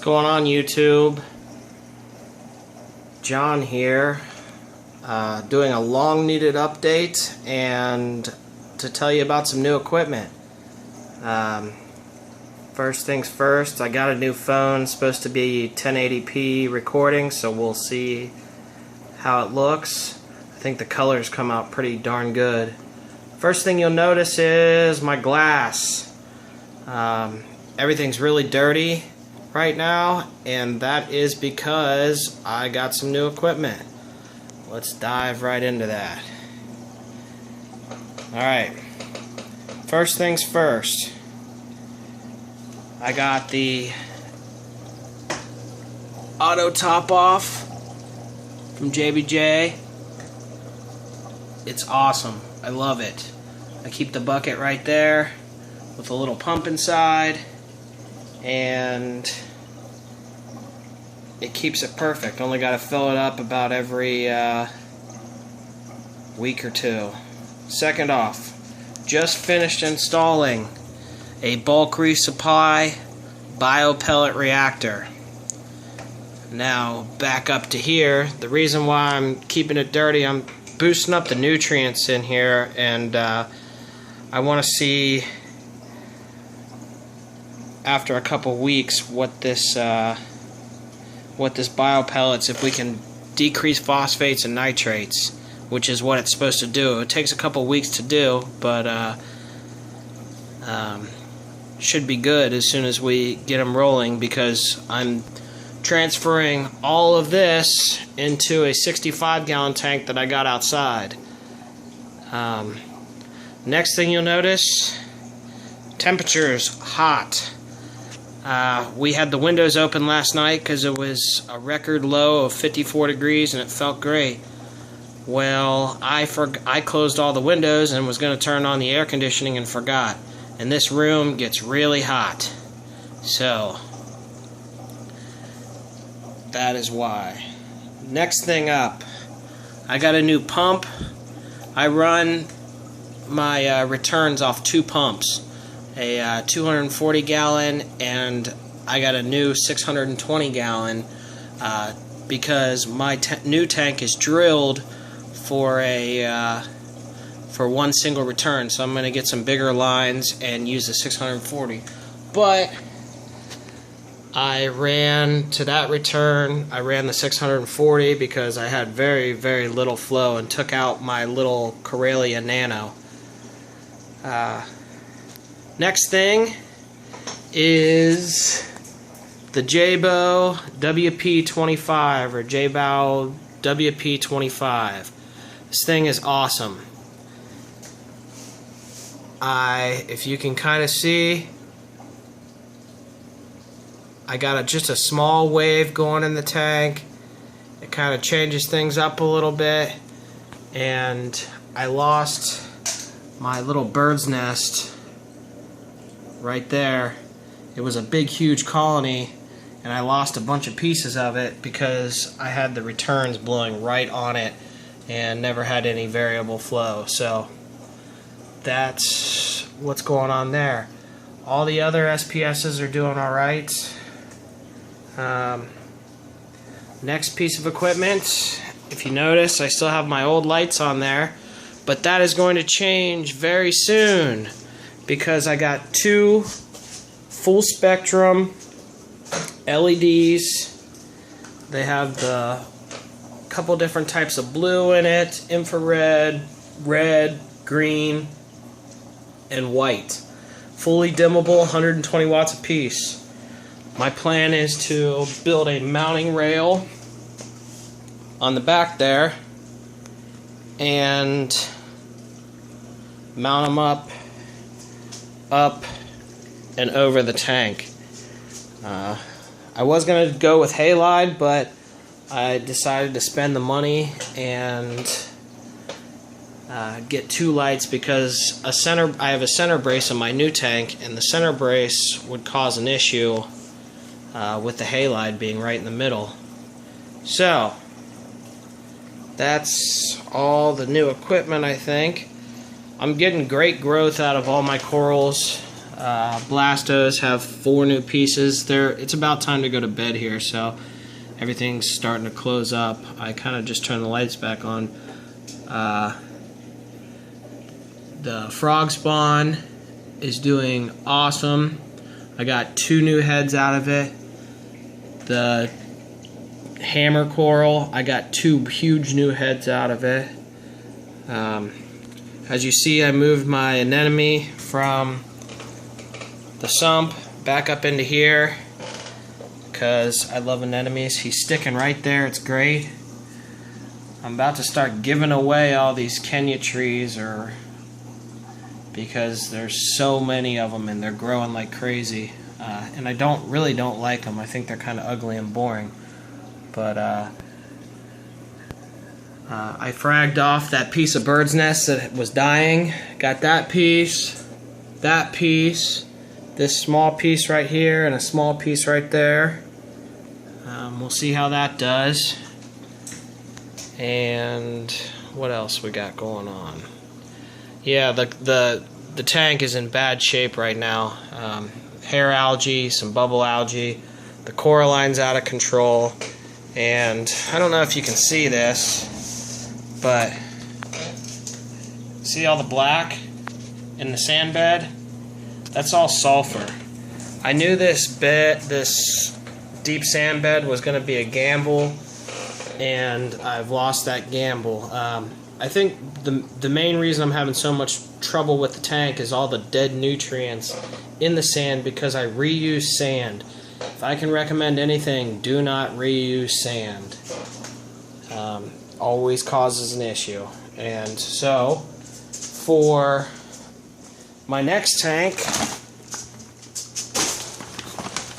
Going on YouTube? John here, doing a long needed update and to tell you about some new equipment. First things first, I got a new phone. It's supposed to be 1080p recording, so we'll see how it looks. I think the colors come out pretty darn good. First thing you'll notice is my glass. Everything's really dirty right now, and that is because I got some new equipment. Let's dive right into that. Alright, first things first, I got the auto top off from JBJ. It's awesome. I love it. I keep the bucket right there with a little pump inside, and it keeps it perfect. Only got to fill it up about every week or two. Second off, just finished installing a bulk resupply biopellet reactor. Now back up to here. The reason why I'm keeping it dirty, I'm boosting up the nutrients in here, and I want to see after a couple weeks what this biopellets, if we can decrease phosphates and nitrates, which is what it's supposed to do. It takes a couple weeks to do, but should be good as soon as we get them rolling, because I'm transferring all of this into a 65-gallon tank that I got outside. Next thing you'll notice, temperature's hot. We had the windows open last night because it was a record low of 54 degrees and it felt great. Well, I closed all the windows and was going to turn on the air conditioning and forgot. And this room gets really hot. So that is why. Next thing up, I got a new pump. I run my returns off two pumps, a 240 gallon and I got a new 620 gallon because my new tank is drilled for one single return, so I'm going to get some bigger lines and use the 640. But I ran to that return, I ran the 640 because I had very, very little flow and took out my little Corellia Nano. Next thing is the Jabo WP25 or Jabo WP25. This thing is awesome. If you can kind of see, I got just a small wave going in the tank. It kind of changes things up a little bit, and I lost my little bird's nest right there. It was a big, huge colony, and I lost a bunch of pieces of it because I had the returns blowing right on it and never had any variable flow. So that's what's going on there. All the other SPSs are doing alright. Next piece of equipment, if you notice, I still have my old lights on there, but that is going to change very soon because I got two full spectrum LEDs. They have the couple different types of blue in it, infrared, red, green, and white. Fully dimmable, 120 watts a piece. My plan is to build a mounting rail on the back there and mount them up and over the tank. I was going to go with halide, but I decided to spend the money and get two lights because I have a center brace on my new tank, and the center brace would cause an issue with the halide being right in the middle. So that's all the new equipment, I think. I'm getting great growth out of all my corals. Blastos have 4 new pieces. It's about time to go to bed here, so everything's starting to close up. I kind of just turned the lights back on. The frog spawn is doing awesome. I got 2 new heads out of it. The hammer coral, I got 2 huge new heads out of it. As you see, I moved my anemone from the sump back up into here because I love anemones. He's sticking right there. It's great. I'm about to start giving away all these Kenya trees because there's so many of them and they're growing like crazy. And I really don't like them. I think they're kind of ugly and boring. But I fragged off that piece of bird's nest that was dying. Got that piece, this small piece right here, and a small piece right there. We'll see how that does. And what else we got going on? Yeah, the tank is in bad shape right now. Hair algae, some bubble algae. The coralline's out of control. And I don't know if you can see this, but see all the black in the sand bed? That's all sulfur. I knew this deep sand bed was going to be a gamble, and I've lost that gamble. I think the main reason I'm having so much trouble with the tank is all the dead nutrients in the sand because I reuse sand. If I can recommend anything, do not reuse sand. Always causes an issue. And so, for my next tank,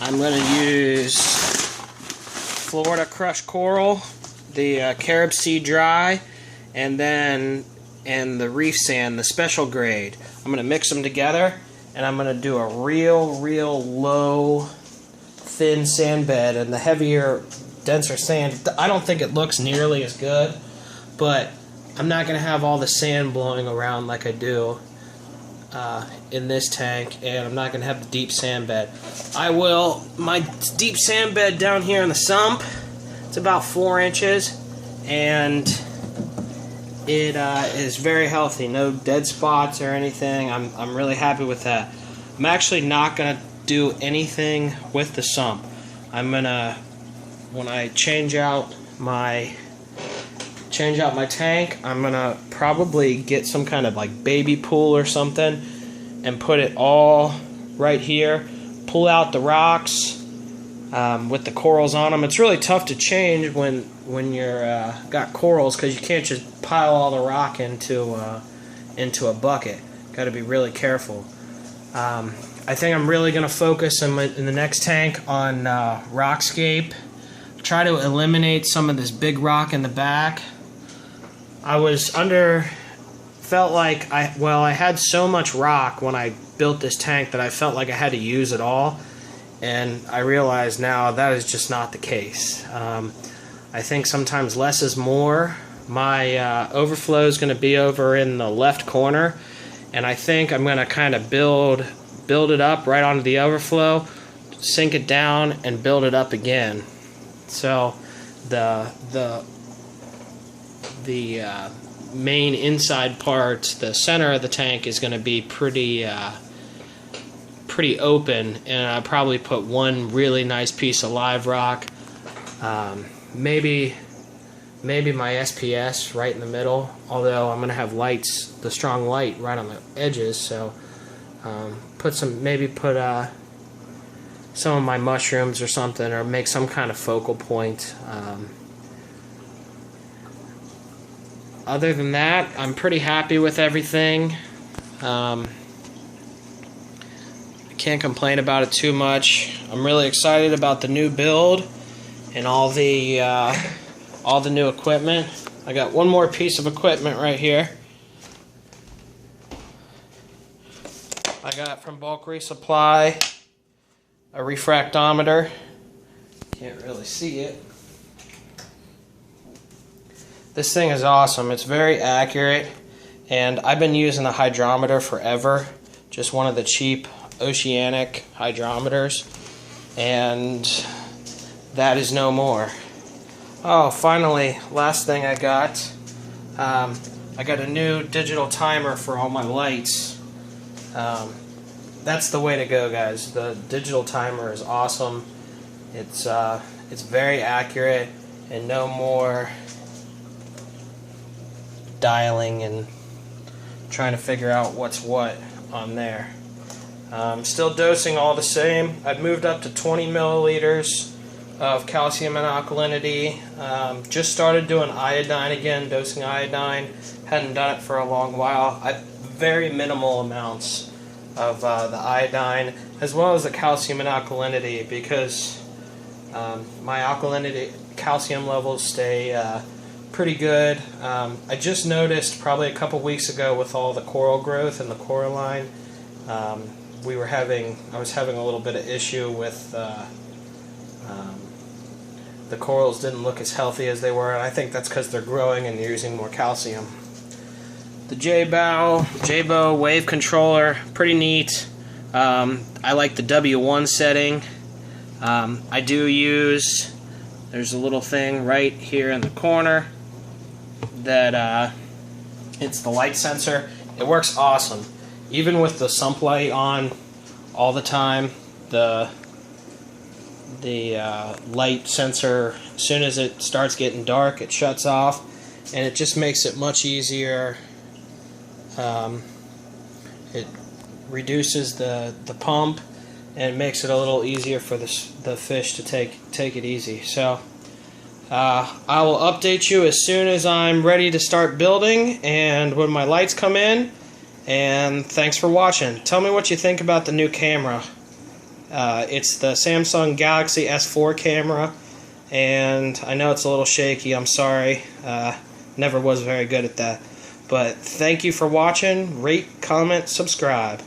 I'm going to use Florida crushed coral, the carob seed dry, and the reef sand, the special grade. I'm going to mix them together, and I'm going to do a real low, thin sand bed, and the heavier, denser sand, I don't think it looks nearly as good, but I'm not going to have all the sand blowing around like I do in this tank, and I'm not going to have the deep sand bed. My deep sand bed down here in the sump, it's about 4 inches, and it is very healthy. No dead spots or anything. I'm really happy with that. I'm actually not going to do anything with the sump. I'm going to, when I change out my tank, I'm going to probably get some kind of like baby pool or something and put it all right here. Pull out the rocks with the corals on them. It's really tough to change when you're got corals because you can't just pile all the rock into a bucket. Got to be really careful. I think I'm really going to focus in the next tank on rockscape. Try to eliminate some of this big rock in the back. I had so much rock when I built this tank that I felt like I had to use it all, and I realize now that is just not the case. I think sometimes less is more. My overflow is going to be over in the left corner, and I think I'm going to kind of build it up right onto the overflow, sink it down, and build it up again. So the main inside part, the center of the tank, is going to be pretty open, and I'll probably put one really nice piece of live rock, maybe my SPS right in the middle, although I'm going to have lights, the strong light right on the edges, so put some of my mushrooms or something, or make some kind of focal point. Other than that, I'm pretty happy with everything. I can't complain about it too much. I'm really excited about the new build and all the new equipment. I got one more piece of equipment right here. I got from Bulk Resupply a refractometer. Can't really see it. This thing is awesome. It's very accurate, and I've been using a hydrometer forever. Just one of the cheap oceanic hydrometers, and that is no more. Oh, finally, last thing I got. I got a new digital timer for all my lights. That's the way to go, guys. The digital timer is awesome. It's very accurate, and no more dialing and trying to figure out what's what on there. Still dosing all the same. I've moved up to 20 milliliters of calcium and alkalinity. Just started doing iodine again, dosing iodine. Hadn't done it for a long while. Very minimal amounts of the iodine, as well as the calcium and alkalinity, because my alkalinity, calcium levels stay pretty good. I just noticed probably a couple weeks ago with all the coral growth in the coralline, I was having a little bit of issue with the corals didn't look as healthy as they were, and I think that's because they're growing and using more calcium. The J-Bow wave controller, pretty neat. I like the W1 setting. I do use, there's a little thing right here in the corner that it's the light sensor. It works awesome. Even with the sump light on all the time, the light sensor, as soon as it starts getting dark, it shuts off, and it just makes it much easier. It reduces the pump and makes it a little easier for the fish to take it easy. So I will update you as soon as I'm ready to start building and when my lights come in. And thanks for watching. Tell me what you think about the new camera. It's the Samsung Galaxy S4 camera, and I know it's a little shaky. I'm sorry. Never was very good at that. But thank you for watching. Rate, comment, subscribe.